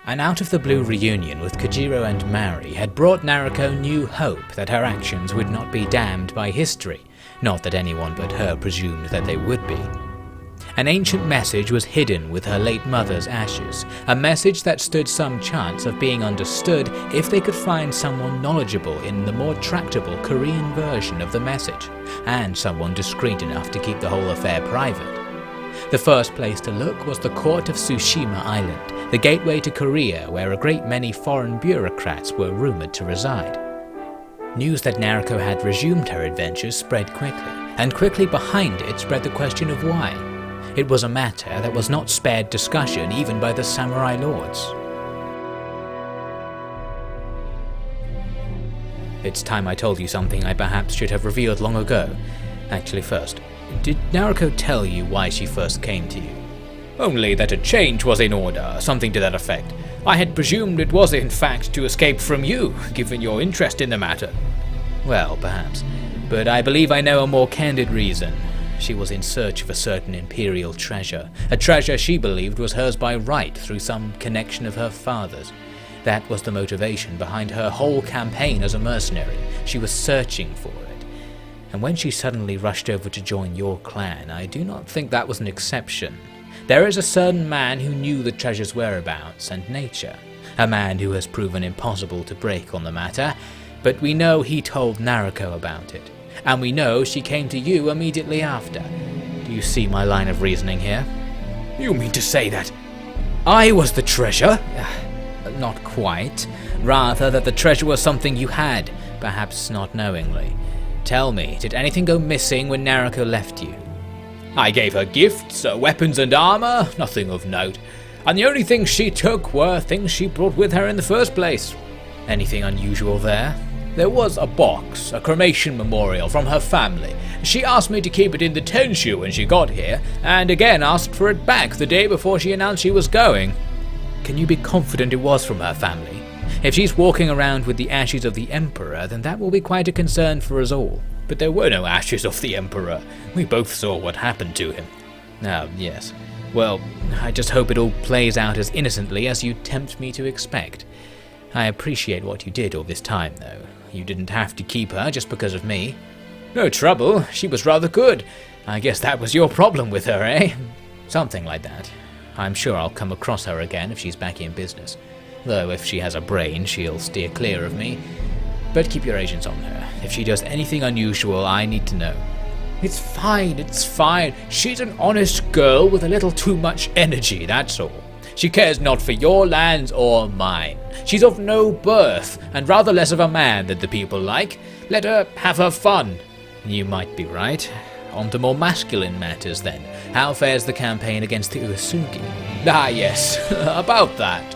An out-of-the-blue reunion with Kojiro and Mari had brought Nariko new hope that her actions would not be damned by history, not that anyone but her presumed that they would be. An ancient message was hidden with her late mother's ashes, a message that stood some chance of being understood if they could find someone knowledgeable in the more tractable Korean version of the message, and someone discreet enough to keep the whole affair private. The first place to look was the court of Tsushima Island, the gateway to Korea where a great many foreign bureaucrats were rumoured to reside. News that Nariko had resumed her adventures spread quickly, and quickly behind it spread the question of why. It was a matter that was not spared discussion even by the samurai lords. It's time I told you something I perhaps should have revealed long ago. Actually first, did Nariko tell you why she first came to you? Only that a change was in order, something to that effect. I had presumed it was in fact to escape from you, given your interest in the matter. Well, perhaps. But I believe I know a more candid reason. She was in search of a certain imperial treasure, a treasure she believed was hers by right through some connection of her father's. That was the motivation behind her whole campaign as a mercenary. She was searching for it. And when she suddenly rushed over to join your clan, I do not think that was an exception. There is a certain man who knew the treasure's whereabouts and nature, a man who has proven impossible to break on the matter, but we know he told Nariko about it, and we know she came to you immediately after. Do you see my line of reasoning here? You mean to say that I was the treasure? Not quite. Rather that the treasure was something you had, perhaps not knowingly. Tell me, did anything go missing when Nariko left you? I gave her gifts, weapons and armor, nothing of note. And the only things she took were things she brought with her in the first place. Anything unusual there? There was a box, a cremation memorial from her family. She asked me to keep it in the Tenshu when she got here, and again asked for it back the day before she announced she was going. Can you be confident it was from her family? If she's walking around with the ashes of the Emperor, then that will be quite a concern for us all. But there were no ashes of the Emperor. We both saw what happened to him. Oh, yes. Well, I just hope it all plays out as innocently as you tempt me to expect. I appreciate what you did all this time, though. You didn't have to keep her just because of me. No trouble. She was rather good. I guess that was your problem with her, eh? Something like that. I'm sure I'll come across her again if she's back in business. Though if she has a brain, she'll steer clear of me. But keep your agents on her. If she does anything unusual, I need to know. It's fine. She's an honest girl with a little too much energy, that's all. She cares not for your lands or mine. She's of no birth, and rather less of a man than the people like. Let her have her fun. You might be right. On to more masculine matters then. How fares the campaign against the Uesugi? Ah yes, about that.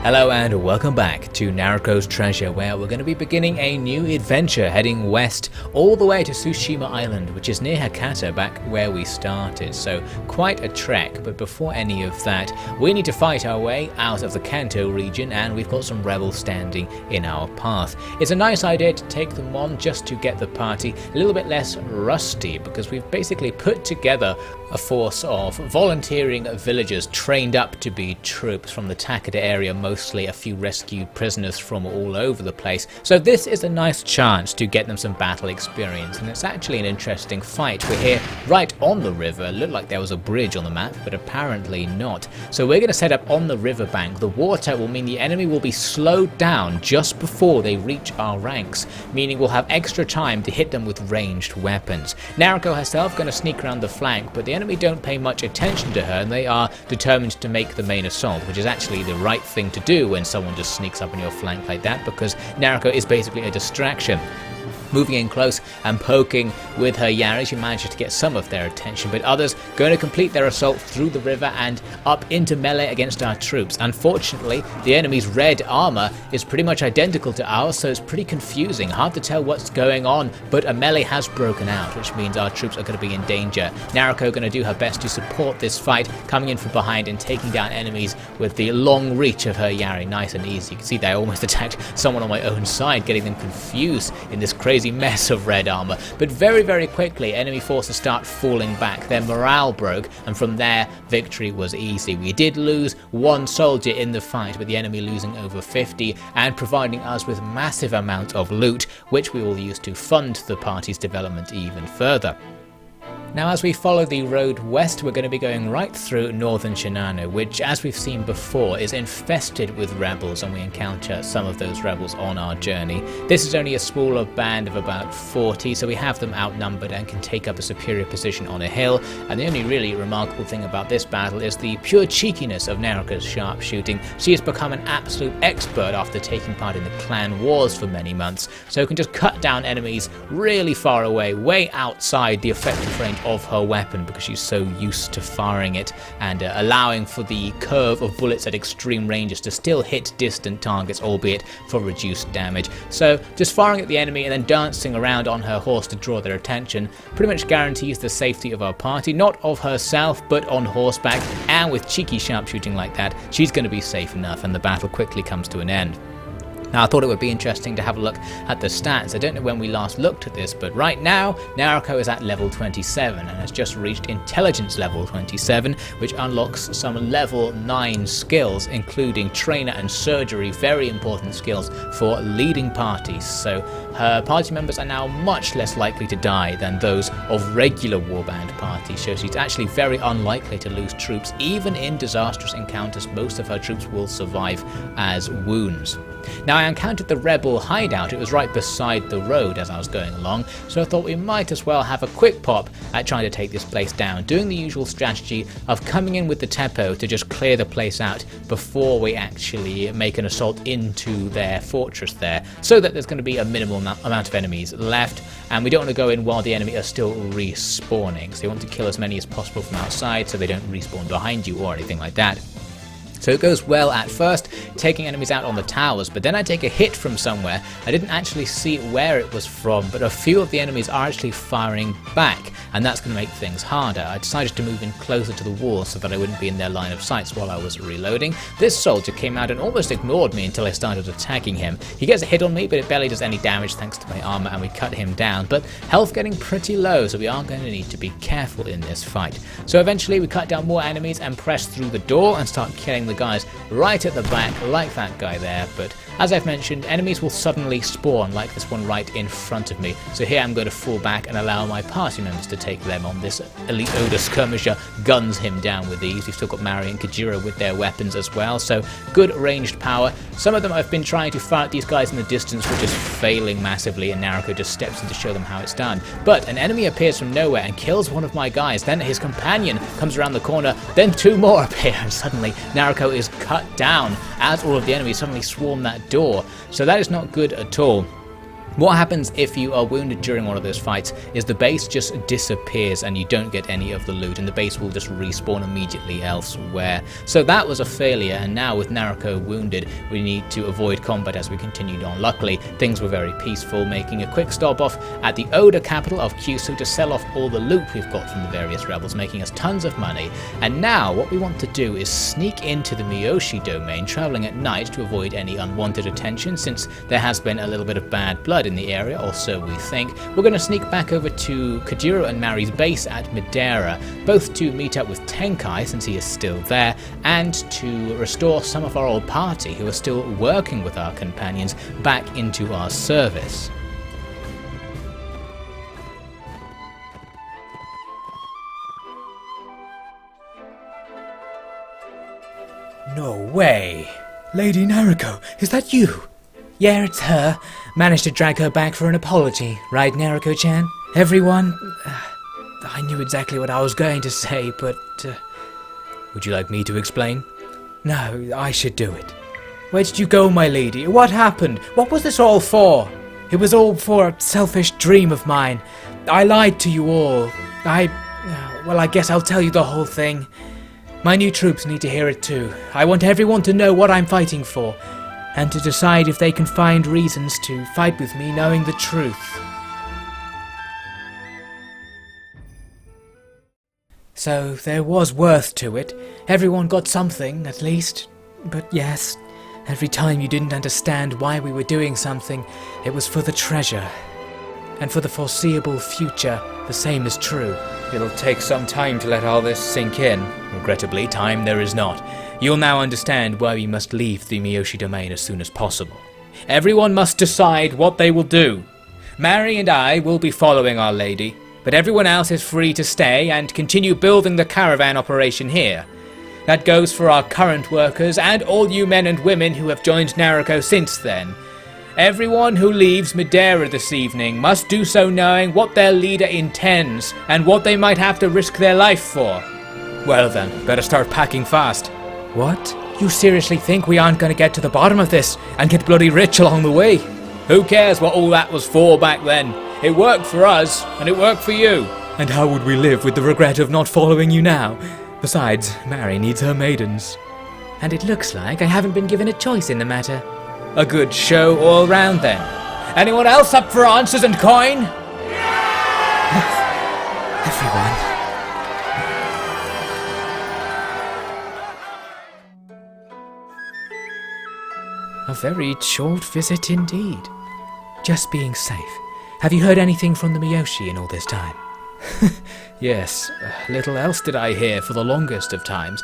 Hello and welcome back to Nariko's Treasure, where we're going to be beginning a new adventure heading west all the way to Tsushima Island, which is near Hakata, back where we started. So quite a trek, but before any of that, we need to fight our way out of the Kanto region, and we've got some rebels standing in our path. It's a nice idea to take them on just to get the party a little bit less rusty, because we've basically put together a force of volunteering villagers trained up to be troops from the Takeda area, mostly a few rescued prisoners from all over the place. So this is a nice chance to get them some battle experience, and it's actually an interesting fight. We're here right on the river. It looked like there was a bridge on the map, but apparently not. So we're going to set up on the riverbank. The water will mean the enemy will be slowed down just before they reach our ranks, meaning we'll have extra time to hit them with ranged weapons. Nariko herself going to sneak around the flank, but the enemy don't pay much attention to her, and they are determined to make the main assault, which is actually the right thing to do when someone just sneaks up on your flank like that, because Nariko is basically a distraction. moving in close and poking with her Yari. She manages to get some of their attention, but others going to complete their assault through the river and up into melee against our troops. Unfortunately, the enemy's red armor is pretty much identical to ours, so it's pretty confusing, hard to tell what's going on, but a melee has broken out, which means our troops are going to be in danger. Nariko going to do her best to support this fight, coming in from behind and taking down enemies with the long reach of her Yari, nice and easy. You can see that I almost attacked someone on my own side, getting them confused in this crazy mess of red armor. But very quickly, enemy forces start falling back. Their morale broke, and from there, victory was easy. We did lose one soldier in the fight, with the enemy losing over 50 and providing us with massive amounts of loot, which we will use to fund the party's development even further. Now, as we follow the road west, we're going to be going right through northern Shinano, which, as we've seen before, is infested with rebels, and we encounter some of those rebels on our journey. This is only a smaller band of about 40, so we have them outnumbered and can take up a superior position on a hill, and the only really remarkable thing about this battle is the pure cheekiness of Nariko's sharpshooting. She has become an absolute expert after taking part in the clan wars for many months, so can just cut down enemies really far away, way outside the effective range of her weapon, because she's so used to firing it and allowing for the curve of bullets at extreme ranges to still hit distant targets, albeit for reduced damage. So just firing at the enemy and then dancing around on her horse to draw their attention pretty much guarantees the safety of our party, not of herself but on horseback, and with cheeky sharpshooting like that, she's going to be safe enough and the battle quickly comes to an end. Now, I thought it would be interesting to have a look at the stats. I don't know when we last looked at this, but right now, Nariko is at level 27 and has just reached intelligence level 27, which unlocks some level 9 skills, including trainer and surgery, very important skills for leading parties. So her party members are now much less likely to die than those of regular warband parties, so she's actually very unlikely to lose troops. Even in disastrous encounters, most of her troops will survive as wounds. Now, I encountered the rebel hideout. It was right beside the road as I was going along, so I thought we might as well have a quick pop at trying to take this place down, doing the usual strategy of coming in with the Teppo to just clear the place out before we actually make an assault into their fortress there, so that there's going to be a minimal amount of enemies left, and we don't want to go in while the enemy are still respawning, so you want to kill as many as possible from outside so they don't respawn behind you or anything like that. So it goes well at first, taking enemies out on the towers, but then I take a hit from somewhere. I didn't actually see where it was from, but a few of the enemies are actually firing back, and that's going to make things harder. I decided to move in closer to the wall so that I wouldn't be in their line of sights while I was reloading. This soldier came out and almost ignored me until I started attacking him. He gets a hit on me, but it barely does any damage thanks to my armor, and we cut him down, but health getting pretty low, so we are going to need to be careful in this fight. So eventually we cut down more enemies and press through the door and start killing the guys right at the back, like that guy there. But as I've mentioned, enemies will suddenly spawn, like this one right in front of me. So here I'm going to fall back and allow my party members to take them on. This elite Oda skirmisher guns him down with ease. We've still got Mari and Kajiro with their weapons as well, so good ranged power. Some of them I've been trying to fire at these guys in the distance, which is failing massively, and Nariko just steps in to show them how it's done. But an enemy appears from nowhere and kills one of my guys. Then his companion comes around the corner, then two more appear, and suddenly Nariko is cut down as all of the enemies suddenly swarm that door. So that is not good at all. What happens if you are wounded during one of those fights is the base just disappears and you don't get any of the loot, and the base will just respawn immediately elsewhere. So that was a failure, and now with Nariko wounded, we need to avoid combat as we continued on. Luckily, things were very peaceful, making a quick stop off at the Oda capital of Kyushu to sell off all the loot we've got from the various rebels, making us tons of money. And now what we want to do is sneak into the Miyoshi domain, traveling at night to avoid any unwanted attention, since there has been a little bit of bad blood in the area, or so we think. We're going to sneak back over to Kajiro and Mari's base at Mii-dera, both to meet up with Tenkai since he is still there, and to restore some of our old party who are still working with our companions back into our service. No way! Lady Nariko, is that you? Yeah, it's her. Managed to drag her back for an apology, right, Nariko-chan? Everyone... I knew exactly what I was going to say, but... Would you like me to explain? No, I should do it. Where did you go, my lady? What happened? What was this all for? It was all for a selfish dream of mine. I lied to you all. Well, I guess I'll tell you the whole thing. My new troops need to hear it too. I want everyone to know what I'm fighting for, and to decide if they can find reasons to fight with me knowing the truth. So there was worth to it. Everyone got something, at least. But yes, every time you didn't understand why we were doing something, it was for the treasure. And for the foreseeable future, the same is true. It'll take some time to let all this sink in. Regrettably, time there is not. You'll now understand why we must leave the Miyoshi domain as soon as possible. Everyone must decide what they will do. Mary and I will be following Our Lady, but everyone else is free to stay and continue building the caravan operation here. That goes for our current workers and all you men and women who have joined Nariko since then. Everyone who leaves Mii-dera this evening must do so knowing what their leader intends and what they might have to risk their life for. Well then, better start packing fast. What? You seriously think we aren't going to get to the bottom of this and get bloody rich along the way? Who cares what all that was for back then? It worked for us, and it worked for you. And how would we live with the regret of not following you now? Besides, Mary needs her maidens. And it looks like I haven't been given a choice in the matter. A good show all round then. Anyone else up for answers and coin? Everyone. A very short visit indeed. Just being safe. Have you heard anything from the Miyoshi in all this time? Yes, little else did I hear for the longest of times,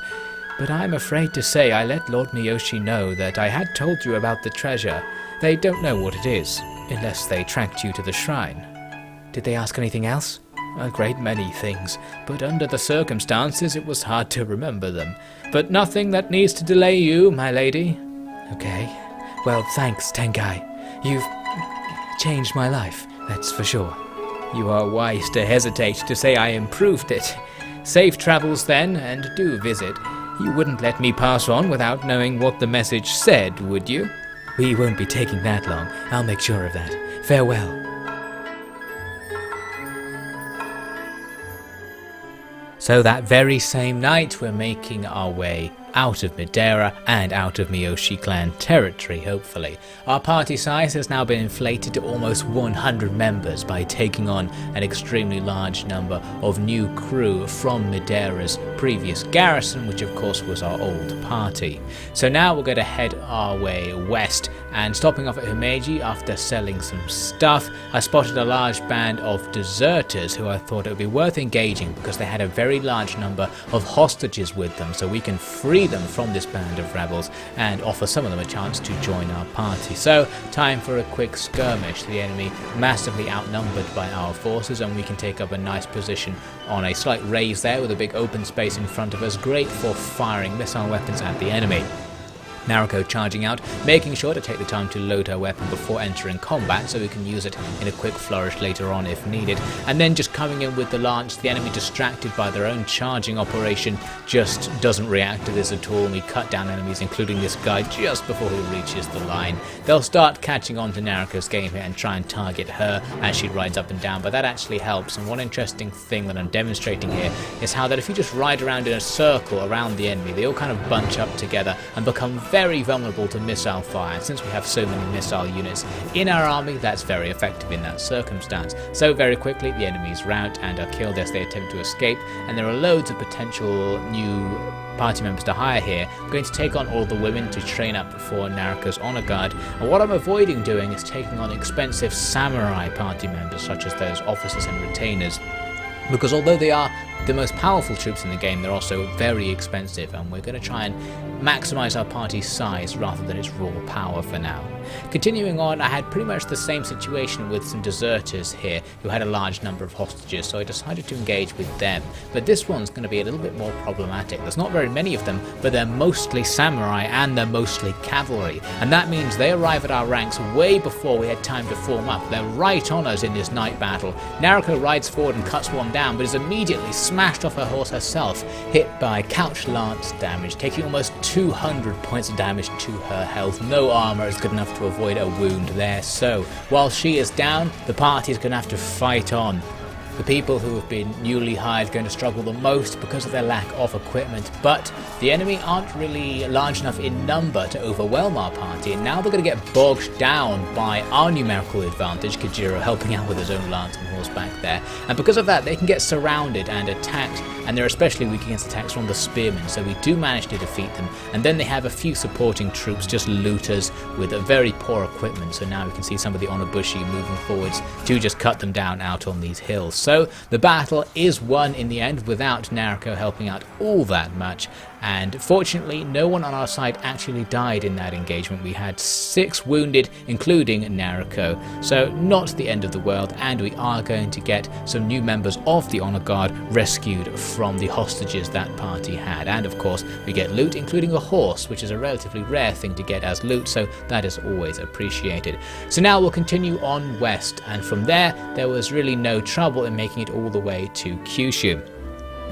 but I'm afraid to say I let Lord Miyoshi know that I had told you about the treasure. They don't know what it is, unless they tracked you to the shrine. Did they ask anything else? A great many things, but under the circumstances it was hard to remember them. But nothing that needs to delay you, my lady. Okay. Well, thanks, Tengai. You've changed my life, that's for sure. You are wise to hesitate to say I improved it. Safe travels then, and do visit. You wouldn't let me pass on without knowing what the message said, would you? We won't be taking that long. I'll make sure of that. Farewell. So that very same night we're making our way out of Mii-dera and out of Miyoshi clan territory, hopefully. Our party size has now been inflated to almost 100 members by taking on an extremely large number of new crew from Mii-dera's previous garrison, which of course was our old party. So now we're going to head our way west, and stopping off at Himeji after selling some stuff, I spotted a large band of deserters who I thought it would be worth engaging because they had a very large number of hostages with them, so we can free them from this band of rebels and offer some of them a chance to join our party. So time for a quick skirmish. The enemy massively outnumbered by our forces, and we can take up a nice position on a slight raise there with a big open space in front of us, great for firing missile weapons at the enemy. Nariko charging out, making sure to take the time to load her weapon before entering combat so we can use it in a quick flourish later on if needed, and then just coming in with the lance. The enemy, distracted by their own charging operation, just doesn't react to this at all, and we cut down enemies including this guy just before he reaches the line. They'll start catching on to Nariko's game here and try and target her as she rides up and down, but that actually helps. And one interesting thing that I'm demonstrating here is how that if you just ride around in a circle around the enemy, they all kind of bunch up together and become very vulnerable to missile fire. And since we have so many missile units in our army, that's very effective in that circumstance. So very quickly the enemies rout and are killed as they attempt to escape, and there are loads of potential new party members to hire here. I'm going to take on all the women to train up for Nariko's honor guard, and what I'm avoiding doing is taking on expensive samurai party members such as those officers and retainers, because although they are the most powerful troops in the game, they're also very expensive, and we're going to try and maximize our party's size rather than its raw power for now. Continuing on, I had pretty much the same situation with some deserters here who had a large number of hostages, so I decided to engage with them. But this one's going to be a little bit more problematic. There's not very many of them, but they're mostly samurai and they're mostly cavalry, and that means they arrive at our ranks way before we had time to form up. They're right on us in this night battle. Nariko rides forward and cuts one down, but is immediately smashed off her horse herself, hit by couch lance damage, taking almost 200 points of damage to her health. No armor is good enough to avoid a wound there, so while she is down, the party is going to have to fight on. The people who have been newly hired are going to struggle the most because of their lack of equipment, but the enemy aren't really large enough in number to overwhelm our party, and now they're going to get bogged down by our numerical advantage, Kajiro helping out with his own lance and horseback there, and because of that they can get surrounded and attacked, and they're especially weak against attacks from the spearmen, so we do manage to defeat them. And then they have a few supporting troops, just looters with a very poor equipment, so now we can see some of the Onobushi moving forwards to just cut them down out on these hills. So the battle is won in the end without Nariko helping out all that much, and fortunately no one on our side actually died in that engagement. We had 6 wounded, including Nariko, so not the end of the world, and we are going to get some new members of the Honor Guard rescued from the hostages that party had, and of course we get loot, including a horse, which is a relatively rare thing to get as loot, so that is always appreciated. So now we'll continue on west, and from there was really no trouble in making it all the way to Kyushu.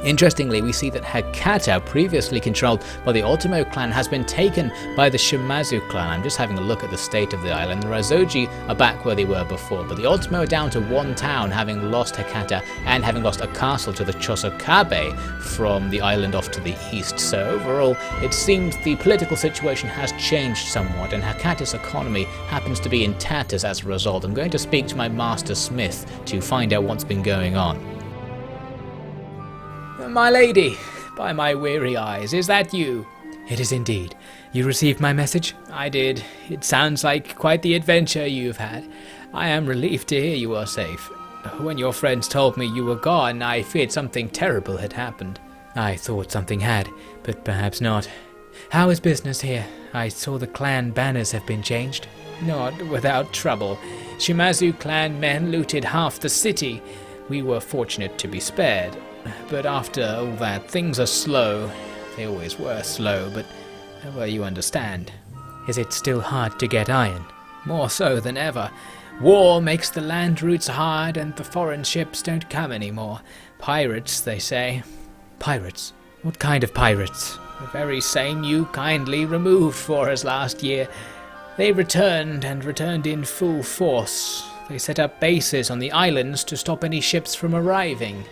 Interestingly, we see that Hakata, previously controlled by the Otomo clan, has been taken by the Shimazu clan. I'm just having a look at the state of the island. The Razoji are back where they were before, but the Otomo are down to 1 town, having lost Hakata and having lost a castle to the Chosokabe from the island off to the east. So overall, it seems the political situation has changed somewhat, and Hakata's economy happens to be in tatters as a result. I'm going to speak to my master smith to find out what's been going on. My lady, by my weary eyes, is that you? It is indeed. You received my message? I did. It sounds like quite the adventure you've had. I am relieved to hear you are safe. When your friends told me you were gone, I feared something terrible had happened. I thought something had, but perhaps not. How is business here? I saw the clan banners have been changed. Not without trouble. Shimazu clan men looted half the city. We were fortunate to be spared. But after all that, things are slow. They always were slow, but, well, you understand. Is it still hard to get iron? More so than ever. War makes the land routes hard, and the foreign ships don't come anymore. Pirates, they say. Pirates? What kind of pirates? The very same you kindly removed for us last year. They returned, and returned in full force. They set up bases on the islands to stop any ships from arriving.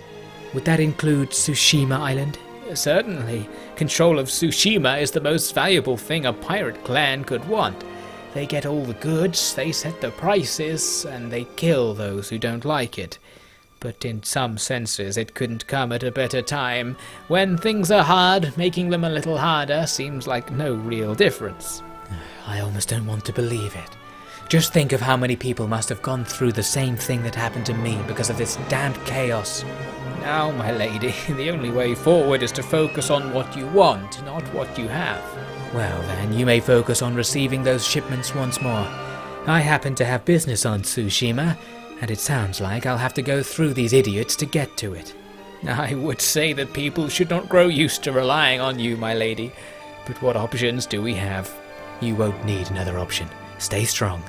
Would that include Tsushima Island? Certainly. Control of Tsushima is the most valuable thing a pirate clan could want. They get all the goods, they set the prices, and they kill those who don't like it. But in some senses it couldn't come at a better time. When things are hard, making them a little harder seems like no real difference. I almost don't want to believe it. Just think of how many people must have gone through the same thing that happened to me because of this damned chaos. Now, my lady, the only way forward is to focus on what you want, not what you have. Well then, you may focus on receiving those shipments once more. I happen to have business on Tsushima, and it sounds like I'll have to go through these idiots to get to it. I would say that people should not grow used to relying on you, my lady. But what options do we have? You won't need another option. Stay strong.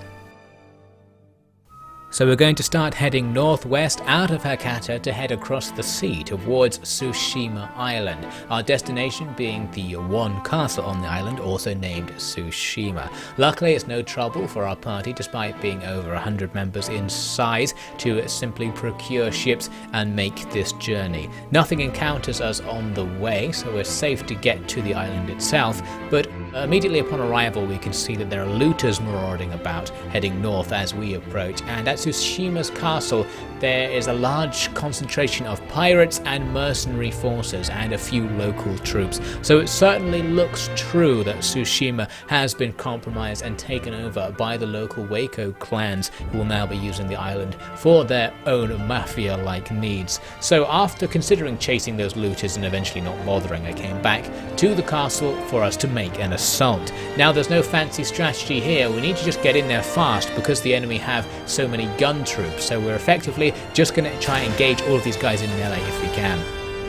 So we're going to start heading northwest out of Hakata to head across the sea towards Tsushima Island, our destination being the one castle on the island, also named Tsushima. Luckily it's no trouble for our party, despite being over 100 members in size, to simply procure ships and make this journey. Nothing encounters us on the way, so we're safe to get to the island itself, but immediately upon arrival we can see that there are looters marauding about, heading north as we approach, and at Tsushima's castle there is a large concentration of pirates and mercenary forces and a few local troops. So it certainly looks true that Tsushima has been compromised and taken over by the local Waco clans, who will now be using the island for their own mafia-like needs. So after considering chasing those looters and eventually not bothering, I came back to the castle for us to make an assault. Now there's no fancy strategy here, we need to just get in there fast because the enemy have so many gun troops, so we're effectively just going to try and engage all of these guys in melee if we can.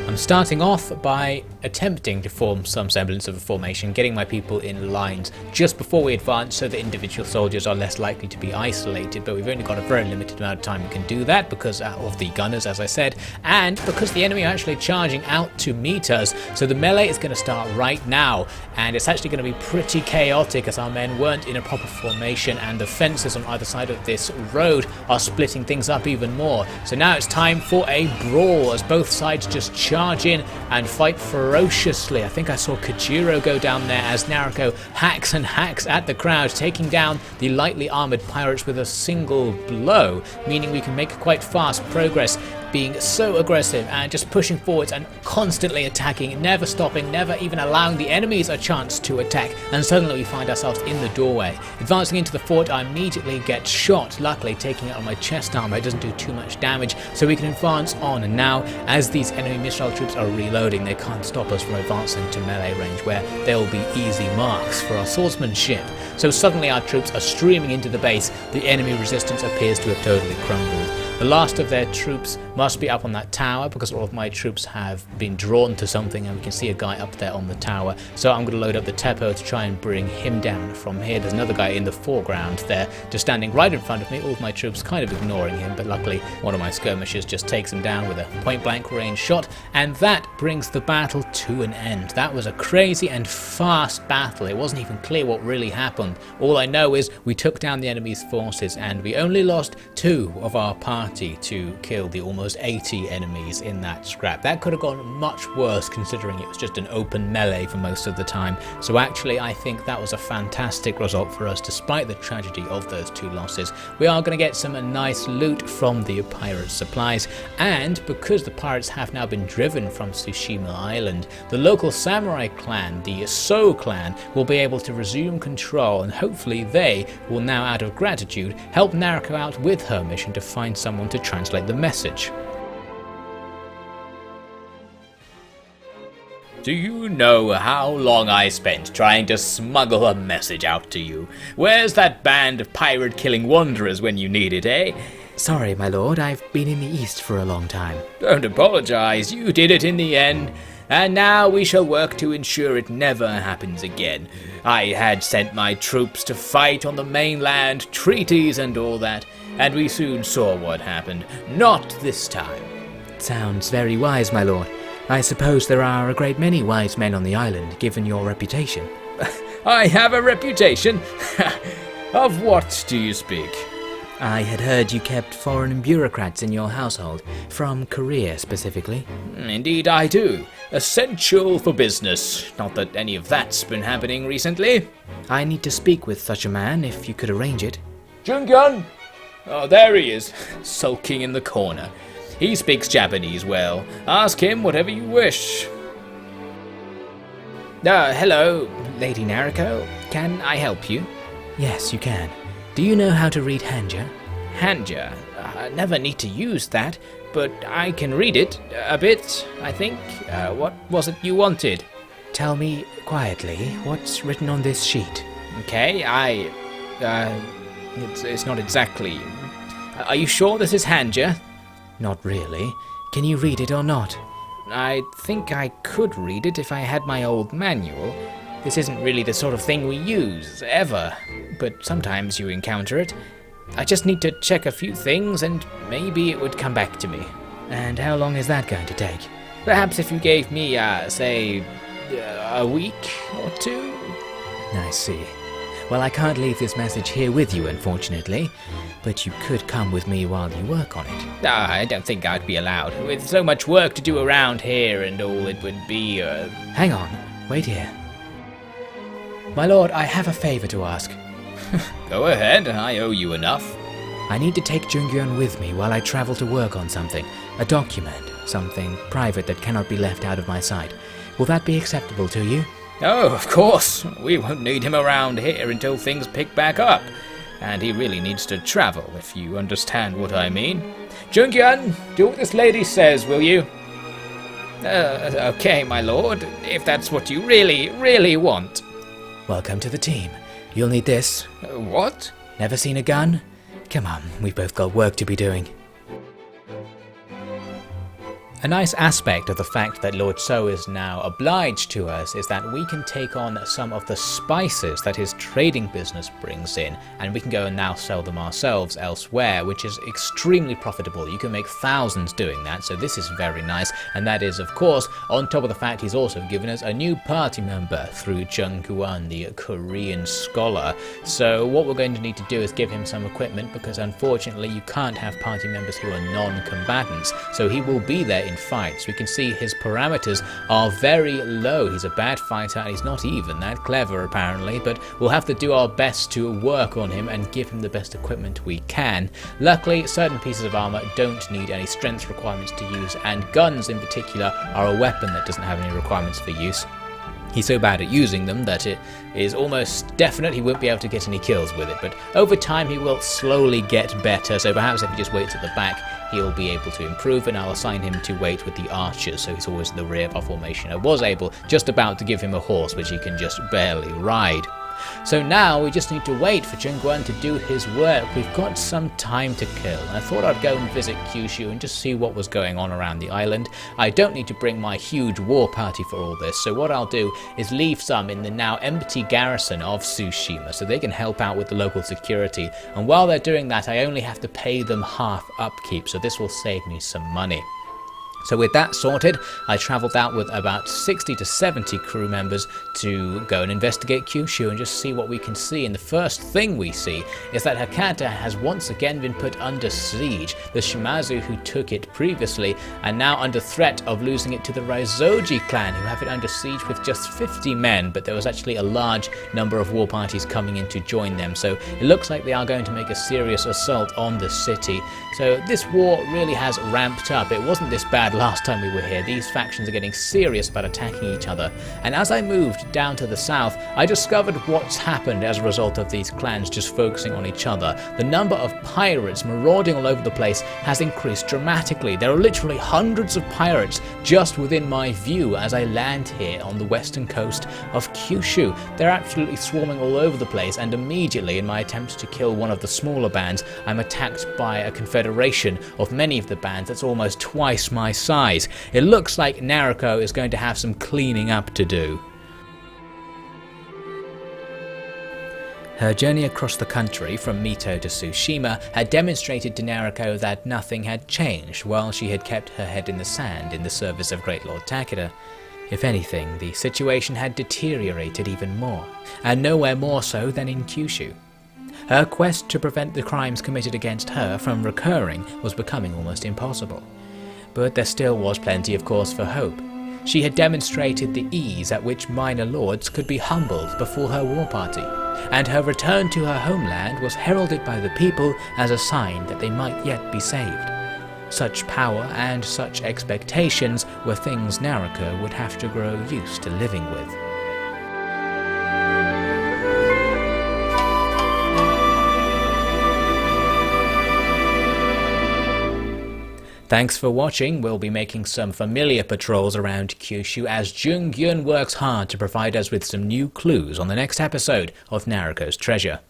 I'm starting off by attempting to form some semblance of a formation, getting my people in lines just before we advance so that individual soldiers are less likely to be isolated, but we've only got a very limited amount of time we can do that because of the gunners, as I said, and because the enemy are actually charging out to meet us. So the melee is going to start right now, and it's actually going to be pretty chaotic as our men weren't in a proper formation and the fences on either side of this road are splitting things up even more. So now it's time for a brawl as both sides just charge in and fight ferociously. I think I saw Kojiro go down there as Nariko hacks and hacks at the crowd, taking down the lightly armoured pirates with a single blow, meaning we can make quite fast progress, being so aggressive and just pushing forwards and constantly attacking, never stopping, never even allowing the enemies a chance to attack, and suddenly we find ourselves in the doorway. Advancing into the fort, I immediately get shot, luckily taking it on my chest armor. It doesn't do too much damage, so we can advance on. And now, as these enemy missile troops are reloading, they can't stop us from advancing to melee range, where they'll be easy marks for our swordsmanship. So suddenly our troops are streaming into the base. The enemy resistance appears to have totally crumbled. The last of their troops must be up on that tower because all of my troops have been drawn to something, and we can see a guy up there on the tower. So I'm going to load up the Teppo to try and bring him down from here. There's another guy in the foreground there, just standing right in front of me, all of my troops kind of ignoring him, but luckily one of my skirmishers just takes him down with a point-blank range shot, and that brings the battle to an end. That was a crazy and fast battle. It wasn't even clear what really happened. All I know is we took down the enemy's forces, and we only lost 2 of our party to kill the almost 80 enemies in that scrap. That could have gone much worse considering it was just an open melee for most of the time. So actually I think that was a fantastic result for us despite the tragedy of those 2 losses. We are going to get some nice loot from the pirate supplies, and because the pirates have now been driven from Tsushima Island, the local samurai clan, the So clan, will be able to resume control, and hopefully they will now, out of gratitude, help Nariko out with her mission to find someone to translate the message. Do you know how long I spent trying to smuggle a message out to you? Where's that band of pirate-killing wanderers when you need it, eh? Sorry, my lord, I've been in the east for a long time. Don't apologize, you did it in the end. And now we shall work to ensure it never happens again. I had sent my troops to fight on the mainland, treaties and all that, and we soon saw what happened. Not this time. Sounds very wise, my lord. I suppose there are a great many wise men on the island, given your reputation. I have a reputation? Of what do you speak? I had heard you kept foreign bureaucrats in your household, from Korea specifically. Indeed I do. Essential for business. Not that any of that's been happening recently. I need to speak with such a man, if you could arrange it. Junkyun! Oh, there he is, sulking in the corner. He speaks Japanese well. Ask him whatever you wish. Hello, Lady Nariko. Can I help you? Yes, you can. Do you know how to read Hanja? Hanja? I never need to use that, but I can read it a bit, I think. What was it you wanted? Tell me quietly what's written on this sheet. Okay, it's not exactly. Are you sure this is Hanja? Not really. Can you read it or not? I think I could read it if I had my old manual. This isn't really the sort of thing we use, ever, but sometimes you encounter it. I just need to check a few things and maybe it would come back to me. And how long is that going to take? Perhaps if you gave me, say, a week or 2? I see. Well, I can't leave this message here with you, unfortunately, but you could come with me while you work on it. I don't think I'd be allowed. With so much work to do around here and all, it would be, Hang on. Wait here. My lord, I have a favor to ask. Go ahead, I owe you enough. I need to take Jungyun with me while I travel to work on something. A document. Something private that cannot be left out of my sight. Will that be acceptable to you? Oh, of course. We won't need him around here until things pick back up. And he really needs to travel, if you understand what I mean. Junkyun, do what this lady says, will you? Okay, my lord, if that's what you really, really want. Welcome to the team. You'll need this. What? Never seen a gun? Come on, we've both got work to be doing. A nice aspect of the fact that Lord So is now obliged to us is that we can take on some of the spices that his trading business brings in, and we can go and now sell them ourselves elsewhere, which is extremely profitable. You can make thousands doing that, so this is very nice, and that is of course on top of the fact he's also given us a new party member through Jung Guan, the Korean scholar. So what we're going to need to do is give him some equipment, because unfortunately you can't have party members who are non-combatants, so he will be there in fights. We can see his parameters are very low. He's a bad fighter and he's not even that clever apparently, but we'll have to do our best to work on him and give him the best equipment we can. Luckily, certain pieces of armor don't need any strength requirements to use, and guns in particular are a weapon that doesn't have any requirements for use. He's so bad at using them that it is almost definite he won't be able to get any kills with it, but over time he will slowly get better, so perhaps if he just waits at the back he'll be able to improve, and I'll assign him to wait with the archers so he's always in the rear of our formation. I was just about to give him a horse which he can just barely ride. So now we just need to wait for Jungguan to do his work. We've got some time to kill, and I thought I'd go and visit Kyushu and just see what was going on around the island. I don't need to bring my huge war party for all this, so what I'll do is leave some in the now empty garrison of Tsushima so they can help out with the local security, and while they're doing that I only have to pay them half upkeep, so this will save me some money. So with that sorted, I travelled out with about 60 to 70 crew members to go and investigate Kyushu and just see what we can see. And the first thing we see is that Hakata has once again been put under siege. The Shimazu who took it previously are now under threat of losing it to the Raizoji clan, who have it under siege with just 50 men, but there was actually a large number of war parties coming in to join them. So it looks like they are going to make a serious assault on the city. So this war really has ramped up. It wasn't this bad last time we were here. These factions are getting serious about attacking each other, and as I moved down to the south I discovered what's happened as a result of these clans just focusing on each other. The number of pirates marauding all over the place has increased dramatically. There are literally hundreds of pirates just within my view as I land here on the western coast of Kyushu. They're absolutely swarming all over the place, and immediately in my attempts to kill one of the smaller bands I'm attacked by a confederation of many of the bands that's almost twice my size. It looks like Nariko is going to have some cleaning up to do. Her journey across the country from Mito to Tsushima had demonstrated to Nariko that nothing had changed while she had kept her head in the sand in the service of Great Lord Takeda. If anything, the situation had deteriorated even more, and nowhere more so than in Kyushu. Her quest to prevent the crimes committed against her from recurring was becoming almost impossible. But there still was plenty of cause for hope. She had demonstrated the ease at which minor lords could be humbled before her war party, and her return to her homeland was heralded by the people as a sign that they might yet be saved. Such power and such expectations were things Nariko would have to grow used to living with. Thanks for watching. We'll be making some familiar patrols around Kyushu as Jung Yun works hard to provide us with some new clues on the next episode of Nariko's Treasure.